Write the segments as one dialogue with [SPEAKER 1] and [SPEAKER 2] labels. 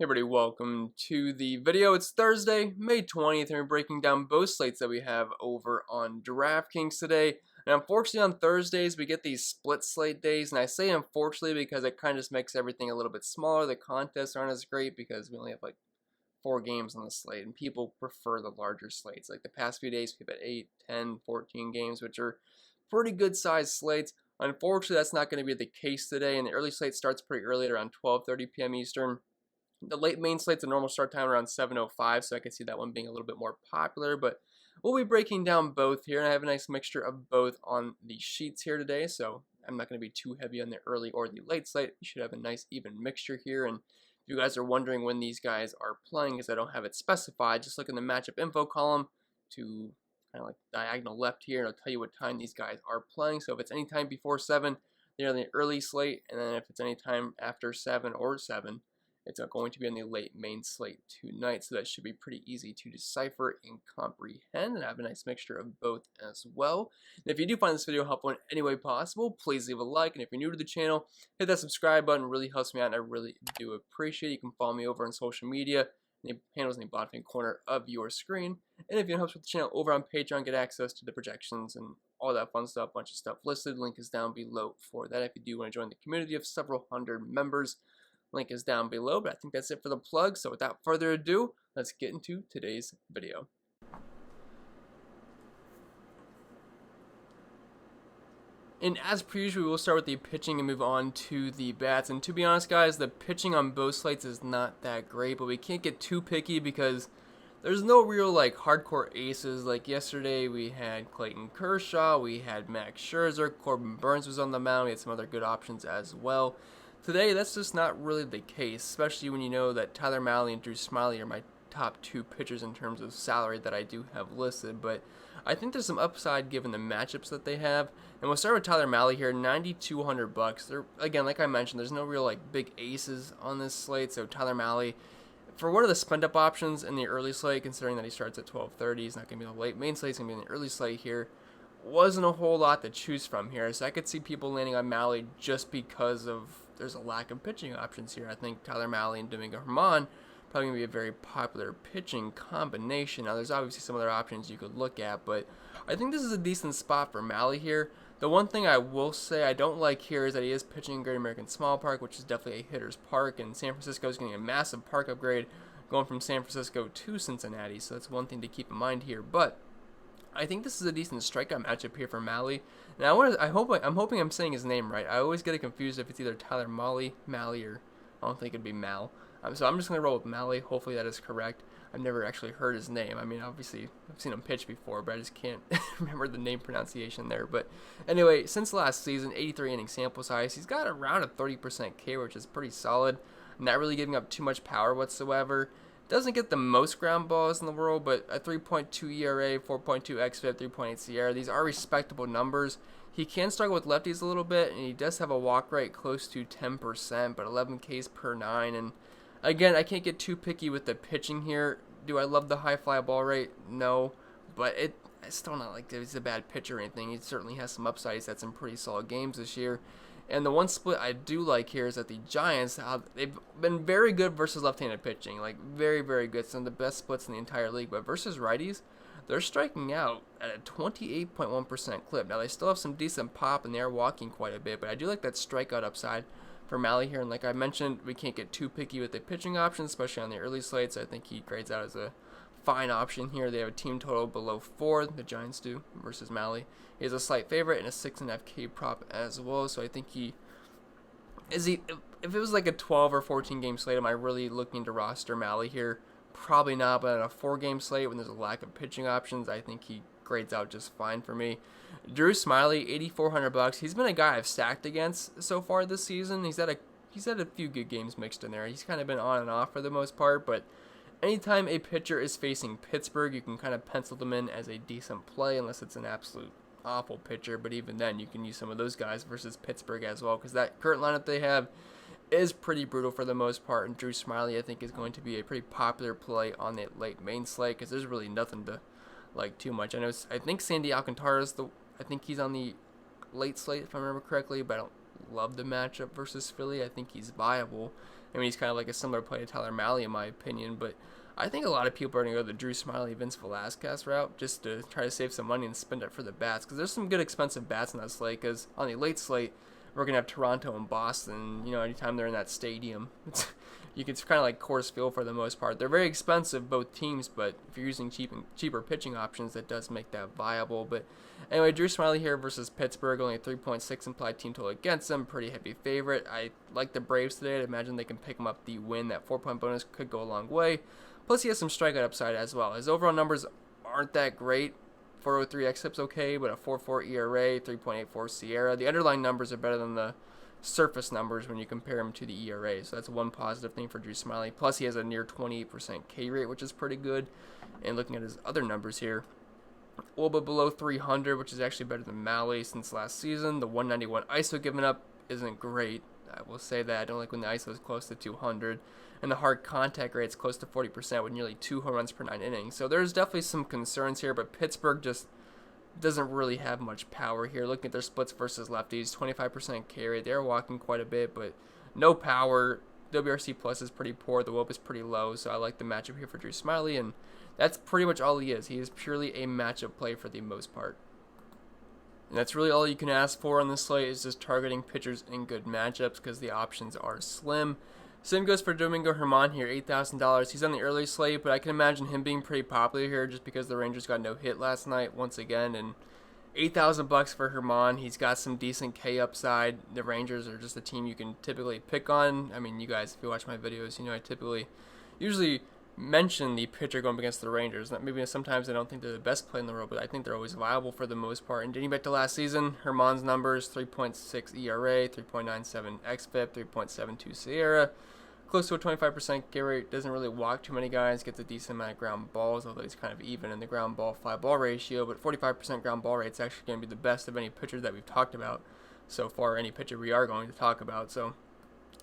[SPEAKER 1] Hey everybody, welcome to the video. It's Thursday, May 20th, and we're breaking down both slates that we have over on DraftKings today. And unfortunately on Thursdays, we get these split slate days, and I say unfortunately because it kind of just makes everything a little bit smaller. The contests aren't as great because we only have like 4 games on the slate, and people prefer the larger slates. Like the past few days, we've had 8, 10, 14 games, which are pretty good sized slates. Unfortunately, that's not going to be the case today, and the early slate starts pretty early at around 12:30 p.m. Eastern. The late main slate's a normal start time around 7:05, so I can see that one being a little bit more popular, but we'll be breaking down both here, and I have a nice mixture of both on the sheets here today, so I'm not going to be too heavy on the early or the late slate. You should have a nice even mixture here, and if you guys are wondering when these guys are playing, because I don't have it specified, just look in the matchup info column to kind of like diagonal left here, and it'll tell you what time these guys are playing. So if it's any time before 7, they're in the early slate, and then if it's any time after 7 or 7, it's going to be on the late main slate tonight, so that should be pretty easy to decipher and comprehend, and I have a nice mixture of both as well. And if you do find this video helpful in any way possible, please leave a like, and if you're new to the channel, hit that subscribe button. It really helps me out, and I really do appreciate it. You can follow me over on social media. The handle's in the bottom right corner of your screen. And if you help with the channel over on Patreon, get access to the projections and all that fun stuff, bunch of stuff listed. Link is down below for that if you do want to join the community of several hundred members. Link is down below, but I think that's it for the plug. So without further ado, let's get into today's video. And as per usual, we'll start with the pitching and move on to the bats. And to be honest, guys, the pitching on both slates is not that great, but we can't get too picky because there's no real like hardcore aces. Like yesterday, we had Clayton Kershaw, we had Max Scherzer, Corbin Burns was on the mound, we had some other good options as well. Today, that's just not really the case, especially when you know that Tyler Mahle and Drew Smyly are my top 2 pitchers in terms of salary that I do have listed. But I think there's some upside given the matchups that they have. And we'll start with Tyler Mahle here, $9,200. They're, again, like I mentioned, there's no real like big aces on this slate. So Tyler Mahle, for one of the spend-up options in the early slate, considering that he starts at 12:30, he's not going to be the late main slate, he's going to be in the early slate here. Wasn't a whole lot to choose from here, so I could see people landing on Mahle just because of there's a lack of pitching options here. I think Tyler Mahle and Domingo Germán probably going to be a very popular pitching combination. Now, there's obviously some other options you could look at, but I think this is a decent spot for Mahle here. The one thing I will say I don't like here is that he is pitching in Great American Small Park, which is definitely a hitter's park, and San Francisco is getting a massive park upgrade going from San Francisco to Cincinnati, so that's one thing to keep in mind here. But I think this is a decent strikeout matchup here for Mahle. Now, I'm hoping I'm saying his name right. I always get it confused if it's either Tyler Mahle, or I don't think it'd be Mal. So I'm just going to roll with Mahle. Hopefully that is correct. I've never actually heard his name. I mean, obviously, I've seen him pitch before, but I just can't remember the name pronunciation there. But anyway, since last season, 83 inning sample size, he's got around a 30% K, which is pretty solid. Not really giving up too much power whatsoever. Doesn't get the most ground balls in the world, but a 3.2 ERA, 4.2 xFIP, 3.8 SIERA. These are respectable numbers. He can struggle with lefties a little bit, and he does have a walk rate close to 10%, but 11 Ks per 9. And again, I can't get too picky with the pitching here. Do I love the high fly ball rate? No, but it's still not like he's a bad pitcher or anything. He certainly has some upside. He's had some pretty solid games this year. And the one split I do like here is that the Giants, they've been very good versus left-handed pitching. Like, very, very good. Some of the best splits in the entire league. But versus righties, they're striking out at a 28.1% clip. Now, they still have some decent pop, and they are walking quite a bit. But I do like that strikeout upside for Mahle here. And like I mentioned, we can't get too picky with the pitching options, especially on the early slates. I think he grades out as a fine option here. They have a team total below 4, the Giants do, versus Mahle. He is a slight favorite and a 6.5K prop as well, so I think if it was like a 12 or 14 game slate, am I really looking to roster Mahle here? Probably not, but on a 4-game slate when there's a lack of pitching options, I think he grades out just fine for me. Drew Smyly, $8,400. He's been a guy I've stacked against so far this season. He's had a few good games mixed in there. He's kind of been on and off for the most part, but anytime a pitcher is facing Pittsburgh, you can kind of pencil them in as a decent play unless it's an absolute awful pitcher. But even then, you can use some of those guys versus Pittsburgh as well, because that current lineup they have is pretty brutal for the most part. And Drew Smyly, I think, is going to be a pretty popular play on the late main slate because there's really nothing to like too much. I think Sandy Alcantara I think he's on the late slate if I remember correctly, but I don't love the matchup versus Philly. I think he's viable. I mean, he's kind of like a similar play to Tyler Mahle in my opinion, but I think a lot of people are going to go the Drew Smyly, Vince Velasquez route just to try to save some money and spend it for the bats, because there's some good expensive bats in that slate, because on the late slate, we're going to have Toronto and Boston. You know, anytime they're in that stadium, it's kind of like Coors Field for the most part. They're very expensive, both teams, but if you're using cheaper pitching options, that does make that viable. But anyway, Drew Smyly here versus Pittsburgh, only a 3.6 implied team total against them. Pretty heavy favorite. I like the Braves today. I imagine they can pick them up the win. That 4-point bonus could go a long way. Plus, he has some strikeout upside as well. His overall numbers aren't that great. 4.03 xFIP's okay, but a 4.4 ERA, 3.84 Sierra. The underlying numbers are better than the surface numbers when you compare them to the ERA. So that's one positive thing for Drew Smyly. Plus, he has a near 28% K rate, which is pretty good. And looking at his other numbers here, a little bit below 300, which is actually better than Mahle since last season. The 191 ISO given up isn't great. I will say that. I don't like when the ISO is close to 200. And the hard contact rate is close to 40% with nearly 2 home runs per 9 innings. So there's definitely some concerns here, but Pittsburgh just doesn't really have much power here. Looking at their splits versus lefties, 25% K rate. They're walking quite a bit, but no power. WRC plus is pretty poor. The WOP is pretty low, so I like the matchup here for Drew Smyly, and that's pretty much all he is. He is purely a matchup play for the most part. And that's really all you can ask for on this slate, is just targeting pitchers in good matchups, because the options are slim. Same goes for Domingo Germán here, $8,000. He's on the early slate, but I can imagine him being pretty popular here just because the Rangers got no hit last night once again. And $8,000 for Germán. He's got some decent K upside. The Rangers are just a team you can typically pick on. I mean, you guys, if you watch my videos, you know I usually mention the pitcher going up against the Rangers. Maybe sometimes I don't think they're the best play in the world, but I think they're always viable for the most part. And dating back to last season, Germán's numbers, 3.6 ERA, 3.97 xFIP, 3.72 Sierra. Close to a 25% K rate, doesn't really walk too many guys, gets a decent amount of ground balls, although he's kind of even in the ground ball fly ball ratio, but 45% ground ball rate is actually going to be the best of any pitcher that we've talked about so far, any pitcher we are going to talk about. So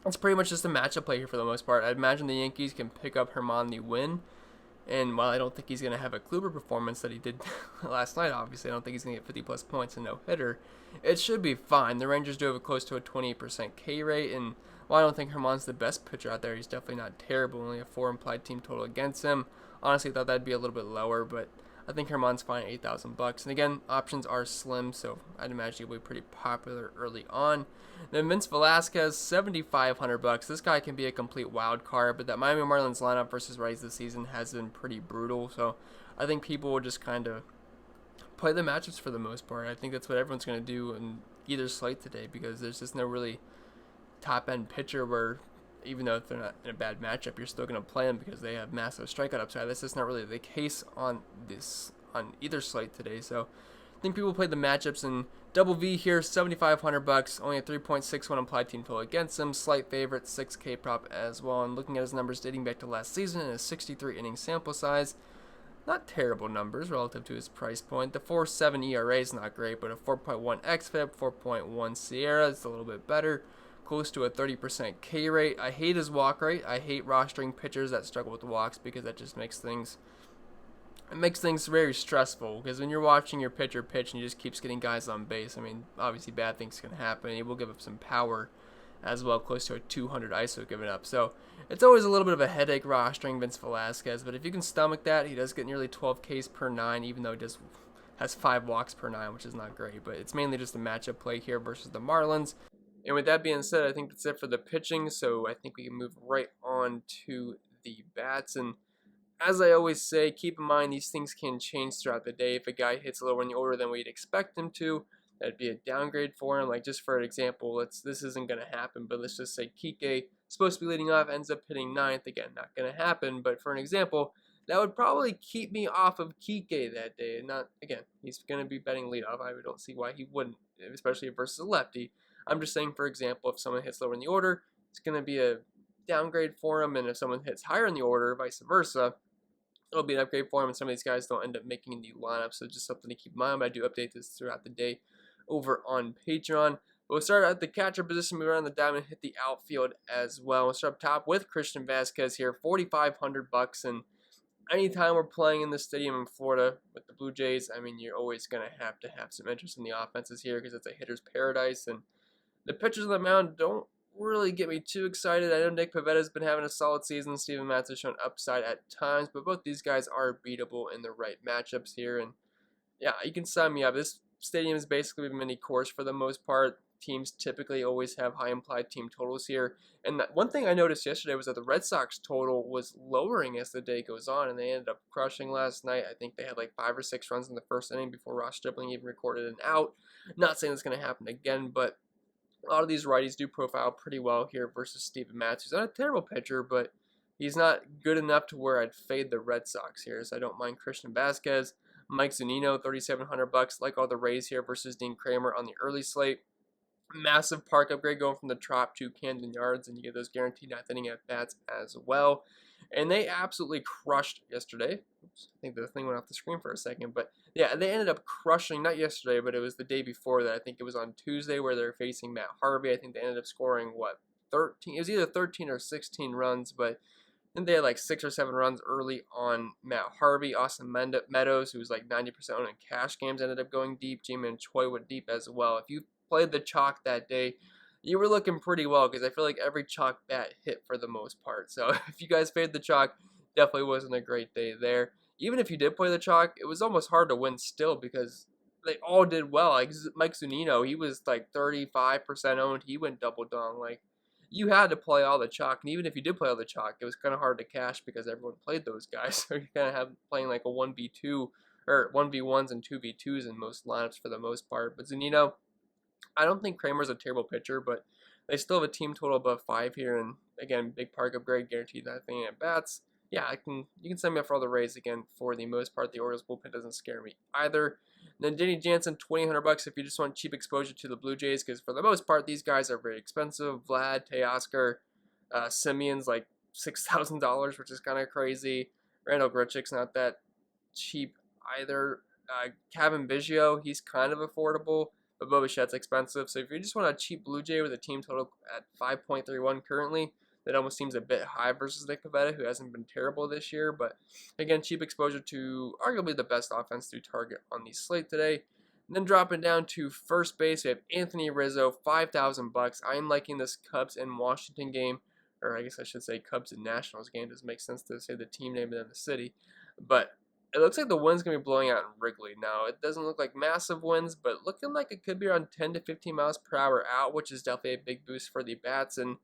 [SPEAKER 1] it's pretty much just a matchup play here for the most part. I'd imagine the Yankees can pick up Germán the win, and while I don't think he's going to have a Kluber performance that he did last night, obviously I don't think he's going to get 50 plus points and no hitter, it should be fine. The Rangers do have a close to a 28% K rate, and while I don't think Germán's the best pitcher out there, he's definitely not terrible. Only a 4 implied team total against him. Honestly, thought that'd be a little bit lower, but I think Germán's fine at $8,000. And again, options are slim, so I'd imagine he'll be pretty popular early on. Then Vince Velasquez, $7,500. This guy can be a complete wild card, but that Miami Marlins lineup versus Rays this season has been pretty brutal. So I think people will just kind of play the matchups for the most part. I think that's what everyone's going to do in either slate today, because there's just no really top-end pitcher where, even though if they're not in a bad matchup, you're still going to play them because they have massive strikeout upside. That's just not really the case on either slate today. So I think people play the matchups, and Double V here, $7,500, only a 3.61 implied team total against him. Slight favorite, 6K prop as well. And looking at his numbers dating back to last season and a 63 inning sample size, not terrible numbers relative to his price point. The 4.7 ERA is not great, but a 4.1 xFIP, 4.1 Sierra is a little bit better. Close to a 30% K rate. I hate his walk rate. I hate rostering pitchers that struggle with walks, because that just makes things very stressful, because when you're watching your pitcher pitch and he just keeps getting guys on base, I mean, obviously bad things can happen. He will give up some power as well, close to a 200 ISO given up. So it's always a little bit of a headache rostering Vince Velasquez, but if you can stomach that, he does get nearly 12 Ks per 9, even though he has 5 walks per 9, which is not great. But it's mainly just a matchup play here versus the Marlins. And with that being said, I think that's it for the pitching, so I think we can move right on to the bats. And as I always say, keep in mind these things can change throughout the day. If a guy hits lower in the order than we'd expect him to, that'd be a downgrade for him. Like, just for an example, this isn't going to happen, but let's just say Kike, supposed to be leading off, ends up hitting 9th. Again, not going to happen, but for an example, that would probably keep me off of Kike that day. And not, again, he's going to be betting leadoff. I don't see why he wouldn't, especially versus a lefty. I'm just saying, for example, if someone hits lower in the order, it's going to be a downgrade for him, and if someone hits higher in the order, vice versa, it'll be an upgrade for him, and some of these guys don't end up making the lineup, so just something to keep in mind. But I do update this throughout the day over on Patreon. But we'll start at the catcher position, move around the diamond, hit the outfield as well. We'll start up top with Christian Vasquez here, $4,500, and anytime we're playing in the stadium in Florida with the Blue Jays, I mean, you're always going to have some interest in the offenses here, because it's a hitter's paradise, and the pitchers on the mound don't really get me too excited. I know Nick Pavetta's been having a solid season. Steven Matz has shown upside at times, but both these guys are beatable in the right matchups here. And yeah, you can sign me up. This stadium is basically a mini course for the most part. Teams typically always have high implied team totals here. And that one thing I noticed yesterday was that the Red Sox total was lowering as the day goes on, and they ended up crushing last night. I think they had like 5 or 6 runs in the first inning before Ross Stripling even recorded an out. Not saying it's going to happen again, but a lot of these righties do profile pretty well here versus Steven Matz, who's not a terrible pitcher, but he's not good enough to where I'd fade the Red Sox here. So I don't mind Christian Vasquez, Mike Zunino, $3,700, like all the Rays here versus Dean Kramer on the early slate. Massive park upgrade going from the Trop to Camden Yards, and you get those guaranteed ninth inning at bats as well. And they absolutely crushed yesterday. Oops, I think the thing went off the screen for a second, but yeah, they ended up crushing, not yesterday, but it was the day before that. I think it was on Tuesday where they were facing Matt Harvey. I think they ended up scoring, 13? It was either 13 or 16 runs, but then they had like 6 or 7 runs early on Matt Harvey. Austin Meadows, who was like 90% owned in cash games, ended up going deep. Ji-Man Choi went deep as well. If you played the chalk that day, you were looking pretty well because I feel like every chalk bat hit for the most part. So if you guys faded the chalk, definitely wasn't a great day there. Even if you did play the chalk, it was almost hard to win still because they all did well. Like Mike Zunino, he was like 35% owned. He went double dong. Like you had to play all the chalk, and even if you did play all the chalk, it was kind of hard to cash because everyone played those guys. So you kind of have playing like a 1v2 or 1v1s and 2v2s in most lineups for the most part. But Zunino, I don't think Kramer's a terrible pitcher, but they still have a team total above 5 here, and again, big park upgrade, guaranteed that thing at bats. Yeah, you can send me up for all the Rays again. For the most part, the Orioles bullpen doesn't scare me either. And then Denny Jansen, $2,800 if you just want cheap exposure to the Blue Jays, because for the most part, these guys are very expensive. Vlad, Teoscar, Simeon's like $6,000, which is kind of crazy. Randall Grichuk's not that cheap either. Kevin Biggio, he's kind of affordable, but Bo Bichette's expensive. So if you just want a cheap Blue Jay with a team total at 5.31 currently, that almost seems a bit high versus Nick Pivetta, who hasn't been terrible this year. But again, cheap exposure to arguably the best offense to target on the slate today. And then dropping down to first base, we have Anthony Rizzo, $5,000. I'm liking this Cubs and Washington game, or I guess I should say Cubs and Nationals game. Doesn't make sense to say the team name and then the city. But it looks like the wind's going to be blowing out in Wrigley. Now, it doesn't look like massive winds, but looking like it could be around 10 to 15 miles per hour out, which is definitely a big boost for the bats. And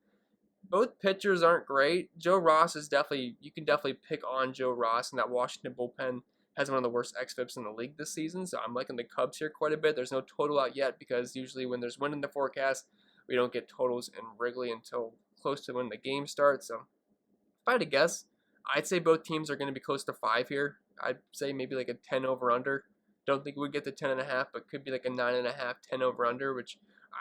[SPEAKER 1] both pitchers aren't great. Joe Ross is definitely, you can definitely pick on Joe Ross, and that Washington bullpen has one of the worst xFIPs in the league this season. So I'm liking the Cubs here quite a bit. There's no total out yet because usually when there's wind in the forecast, we don't get totals in Wrigley until close to when the game starts. So if I had to guess, I'd say both teams are going to be close to 5 here. I'd say maybe like a 10 over under. Don't think we'd get to 10.5, but could be like a 9.5, 10 over under, which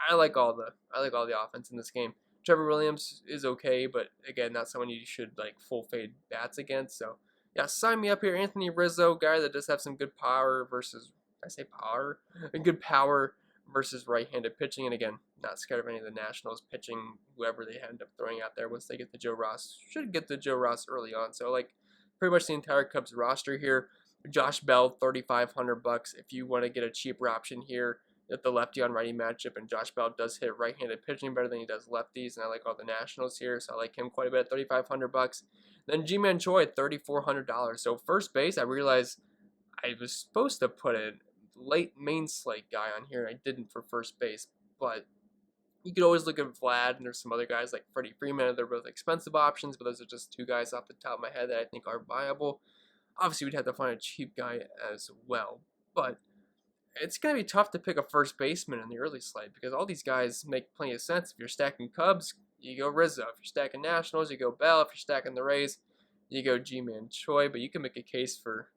[SPEAKER 1] I like all the offense in this game. Trevor Williams is okay, but again, not someone you should like full fade bats against. So yeah, sign me up here. Anthony Rizzo, guy that does have some good power versus, I say power, good power versus right-handed pitching. And again, not scared of any of the Nationals pitching, whoever they end up throwing out there once they get to Joe Ross. Should get to Joe Ross early on. So like pretty much the entire Cubs roster here. Josh Bell, $3,500 if you want to get a cheaper option here at the lefty on righty matchup, and Josh Bell does hit right-handed pitching better than he does lefties, and I like all the Nationals here, so I like him quite a bit, $3,500. Then Ji-Man Choi at $3,400. So first base, I realized I was supposed to put a late main slate guy on here, and I didn't for first base, but you could always look at Vlad, and there's some other guys like Freddie Freeman. They're both expensive options, but those are just 2 guys off the top of my head that I think are viable. Obviously, we'd have to find a cheap guy as well, but it's going to be tough to pick a first baseman in the early slate because all these guys make plenty of sense. If you're stacking Cubs, you go Rizzo. If you're stacking Nationals, you go Bell. If you're stacking the Rays, you go Ji-Man Choi. But you can make a case for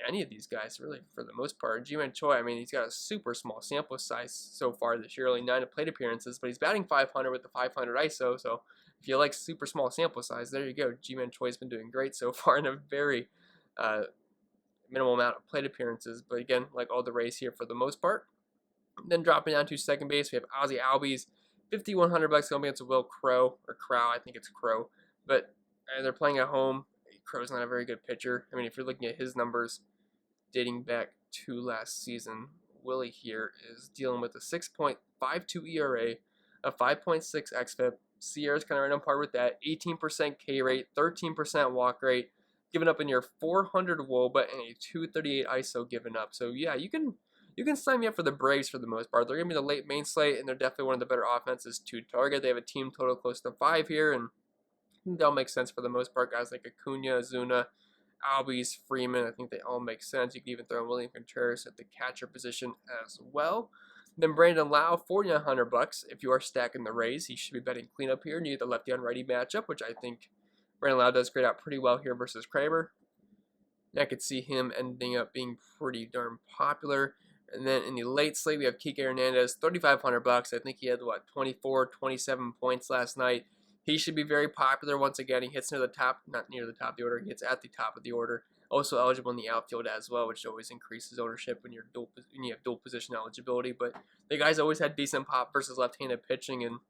[SPEAKER 1] any of these guys, really, for the most part. Ji-Man Choi, I mean, he's got a super small sample size so far this year, only 9 plate appearances, but he's batting 500 with the 500 ISO. So if you like super small sample size, there you go. Ji-Man Choi's been doing great so far in a very minimal amount of plate appearances, but again, like all the Rays here for the most part. Then dropping down to second base, we have Ozzie Albies, $5,100 going against Will Crow, or Crow, I think it's Crow, but they're playing at home. Crow's not a very good pitcher. I mean, if you're looking at his numbers dating back to last season, Willie here is dealing with a 6.52 ERA, a 5.6 xFIP. Sierra's kind of right on par with that. 18% K rate, 13% walk rate, given up in your 400 WOBA and a 238 ISO given up. So yeah, you can sign me up for the Braves for the most part. They're going to be the late main slate, and they're definitely one of the better offenses to target. They have a team total close to 5 here, and they'll make sense for the most part. Guys like Acuna, Zuna, Albies, Freeman, I think they all make sense. You can even throw in William Contreras at the catcher position as well. Then Brandon Lau, $4,900. If you are stacking the Rays, he should be betting cleanup here. And you get the lefty on righty matchup, which I think Brandon Lau does grade out pretty well here versus Kramer. And I could see him ending up being pretty darn popular. And then in the late slate, we have Kike Hernandez, $3,500. I think he had, 24, 27 points last night. He should be very popular once again. He hits near the top, not near the top of the order, he hits at the top of the order. Also eligible in the outfield as well, which always increases ownership when you have dual position eligibility. But the guy's always had decent pop versus left-handed pitching. And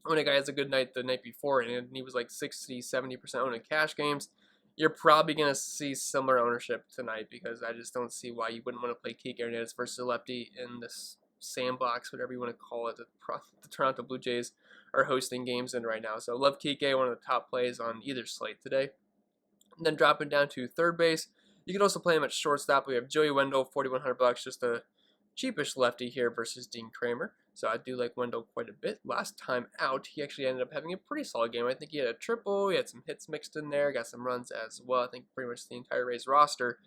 [SPEAKER 1] when a guy has a good night the night before and he was like 60, 70% owned in cash games, you're probably going to see similar ownership tonight, because I just don't see why you wouldn't want to play Kike Hernandez versus a lefty in this sandbox, whatever you want to call it, the Toronto Blue Jays are hosting games in right now. So love Kike, one of the top plays on either slate today. And then dropping down to third base, you can also play him at shortstop. We have Joey Wendell, $4,100, just a cheapish lefty here versus Dean Kramer. So I do like Wendell quite a bit. Last time out, he actually ended up having a pretty solid game. I think he had a triple, he had some hits mixed in there, got some runs as well. I think pretty much the entire Rays roster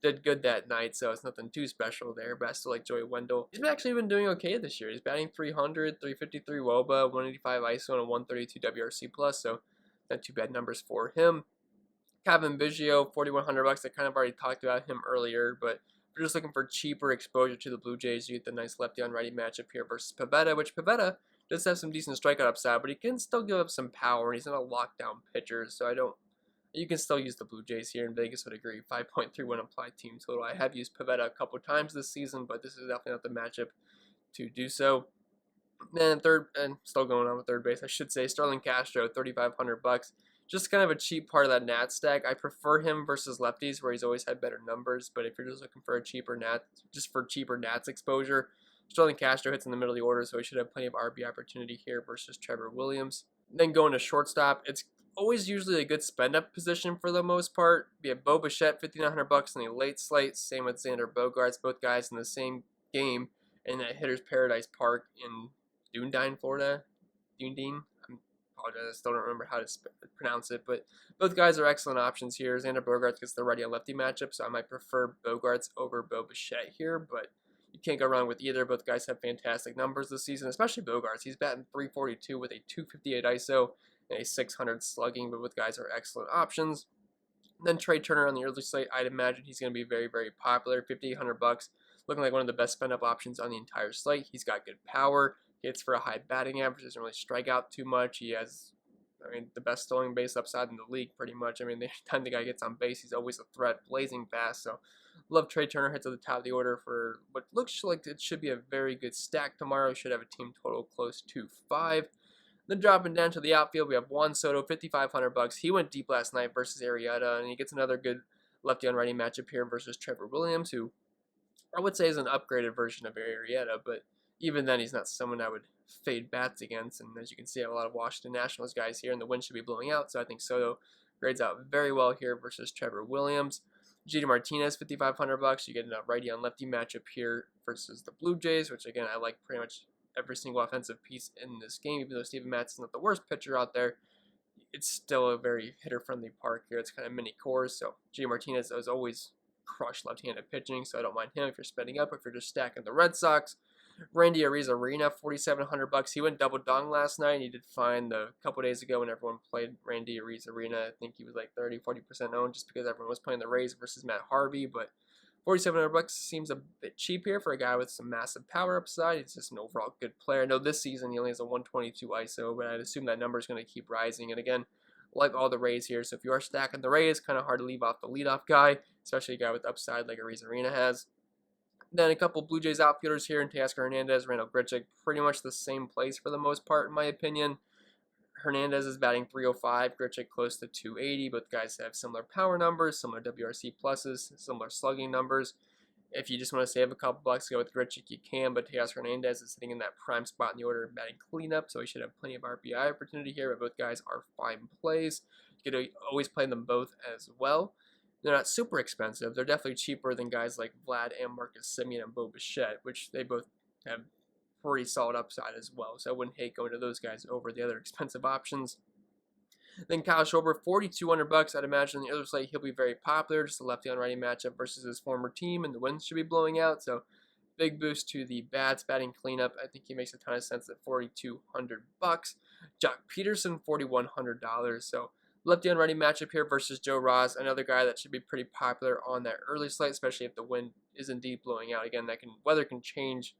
[SPEAKER 1] did good that night, so it's nothing too special there, but I still like Joey Wendell. He's actually been doing okay this year. He's batting 300, 353 WOBA, 185 ISO, and a 132 WRC+, so not too bad numbers for him. Kevin Biggio, $4,100. I kind of already talked about him earlier, but if you're just looking for cheaper exposure to the Blue Jays, you get the nice lefty on righty matchup here versus Pivetta, which Pivetta does have some decent strikeout upside, but he can still give up some power, and he's not a lockdown pitcher, so you can still use the Blue Jays here, and Vegas would agree. 5.31 implied team total. I have used Pivetta a couple times this season, but this is definitely not the matchup to do so. Then third, and still going on with third base, I should say, Starlin Castro, $3,500. Just kind of a cheap part of that Nat stack. I prefer him versus lefties, where he's always had better numbers, but if you're just looking for a cheaper cheaper Nats exposure, Starlin Castro hits in the middle of the order, so he should have plenty of RB opportunity here versus Trevor Williams. Then going to shortstop, it's always usually a good spend-up position for the most part. We have Bo Bichette, $5,900 in the late slate. Same with Xander Bogaerts, both guys in the same game in that Hitter's Paradise Park in Dunedin, Florida. Dunedin. I apologize, I still don't remember how to pronounce it, but both guys are excellent options here. Xander Bogaerts gets the righty and lefty matchup, so I might prefer Bogaerts over Bo Bichette here, but you can't go wrong with either. Both guys have fantastic numbers this season, especially Bogaerts. He's batting 342 with a 258 ISO and a 600 slugging, but both guys are excellent options. And then Trey Turner on the early slate, I'd imagine he's going to be very, very popular. $5,800, looking like one of the best spend-up options on the entire slate. He's got good power. He hits for a high batting average. Doesn't really strike out too much. He has, the best stolen base upside in the league, pretty much. The time the guy gets on base, he's always a threat, blazing fast. So, love Trey Turner. Hits at the top of the order for what looks like it should be a very good stack tomorrow. Should have a team total close to 5. Then dropping down to the outfield, we have Juan Soto, $5,500. He went deep last night versus Arrieta, and he gets another good lefty on righty matchup here versus Trevor Williams, who I would say is an upgraded version of Arrieta, but even then, he's not someone I would fade bats against. And as you can see, I have a lot of Washington Nationals guys here, and the wind should be blowing out, so I think Soto grades out very well here versus Trevor Williams. JD Martinez, $5,500. You get a righty on lefty matchup here versus the Blue Jays, which again I like pretty much every single offensive piece in this game. Even though Steven Matz is not the worst pitcher out there, it's still a very hitter-friendly park here. It's kind of mini cores, so JD Martinez has always crushed left-handed pitching, so I don't mind him if you're spending up, if you're just stacking the Red Sox. Randy Arozarena, $4,700. He went double dong last night, and he did fine a couple days ago when everyone played Randy Arozarena. I think he was like 30-40% owned just because everyone was playing the Rays versus Matt Harvey, but $4,700 seems a bit cheap here for a guy with some massive power upside. He's just an overall good player. I know this season he only has a 122 ISO, but I'd assume that number is going to keep rising. And again, like all the Rays here, so if you are stacking the Rays, kind of hard to leave off the leadoff guy, especially a guy with upside like Arozarena has. Then a couple Blue Jays outfielders here in Teoscar Hernandez, Randall Grichuk, pretty much the same place for the most part, in my opinion. Hernandez is batting 305, Grichuk close to 280. Both guys have similar power numbers, similar WRC pluses, similar slugging numbers. If you just want to save a couple bucks, go with Richard, you can, but Teos Hernandez is sitting in that prime spot in the order of batting cleanup, so he should have plenty of RBI opportunity here, but both guys are fine plays. You could always play them both as well. They're not super expensive. They're definitely cheaper than guys like Vlad and Marcus Semien and Bo Bichette, which they both have pretty solid upside as well, so I wouldn't hate going to those guys over the other expensive options. Then Kyle Schwarber, $4,200. I'd imagine on the other slate he'll be very popular. Just a lefty on righty matchup versus his former team, and the winds should be blowing out. So big boost to the bats batting cleanup. I think he makes a ton of sense at $4,200. Jock Peterson, $4,100. So lefty on righty matchup here versus Joe Ross, another guy that should be pretty popular on that early slate, especially if the wind is indeed blowing out. Again, weather can change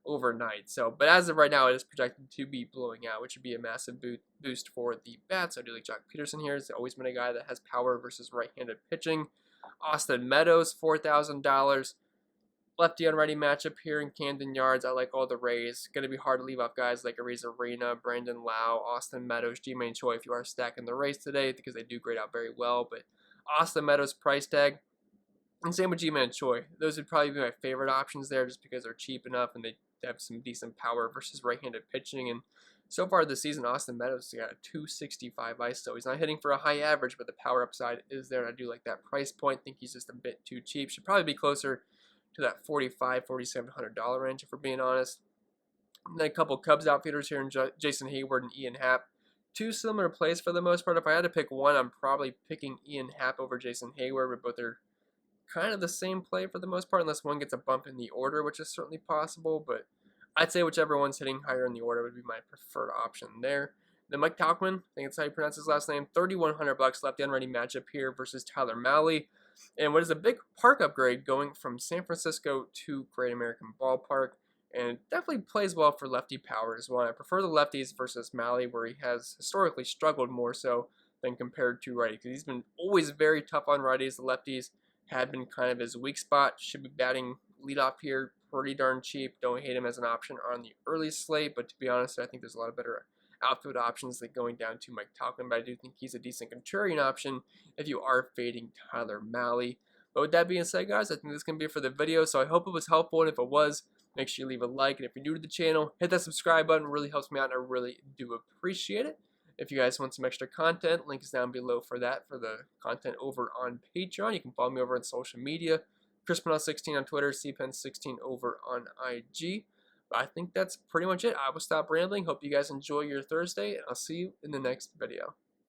[SPEAKER 1] overnight. So, but as of right now, it is projected to be blowing out, which would be a massive boost for the bats. I do like Jock Peterson here. He's always been a guy that has power versus right-handed pitching. Austin Meadows, $4,000. Lefty on righty matchup here in Camden Yards. I like all the Rays. Going to be hard to leave off guys like Ariza Reina, Brandon Lau, Austin Meadows, Ji-Man Choi if you are stacking the Rays today, because they do grade out very well. But Austin Meadows price tag, and same with Ji-Man Choi. Those would probably be my favorite options there, just because they're cheap enough and they have some decent power versus right-handed pitching. And so far this season, Austin Meadows has got a 265 ISO. He's not hitting for a high average, but the power upside is there, and I do like that price point. I think he's just a bit too cheap. Should probably be closer to that $4,500-$4,700 range, if we're being honest. And then a couple Cubs outfielders here in Jason Hayward and Ian Happ. Two similar plays for the most part. If I had to pick one, I'm probably picking Ian Happ over Jason Hayward, but both are kind of the same play for the most part, unless one gets a bump in the order, which is certainly possible, but I'd say whichever one's hitting higher in the order would be my preferred option there. Then Mike Tauchman, I think that's how you pronounce his last name, $3,100 lefty on righty matchup here versus Tyler Mahle. And what is a big park upgrade going from San Francisco to Great American Ballpark, and it definitely plays well for lefty power as well. I prefer the lefties versus Mahle, where he has historically struggled more so than compared to righty, because he's been always very tough on righties. The lefties had been kind of his weak spot. Should be batting leadoff here, pretty darn cheap. Don't hate him as an option on the early slate, but to be honest, I think there's a lot of better outfield options than going down to Mike Tauchman, but I do think he's a decent contrarian option if you are fading Tyler Mahle. But with that being said, guys, I think this is going to be it for the video, so I hope it was helpful, and if it was, make sure you leave a like, and if you're new to the channel, hit that subscribe button. It really helps me out, and I really do appreciate it. If you guys want some extra content, link is down below for that, for the content over on Patreon. You can follow me over on social media. Pennell16 on Twitter, cpen16 over on IG. But I think that's pretty much it. I will stop rambling. Hope you guys enjoy your Thursday, and I'll see you in the next video.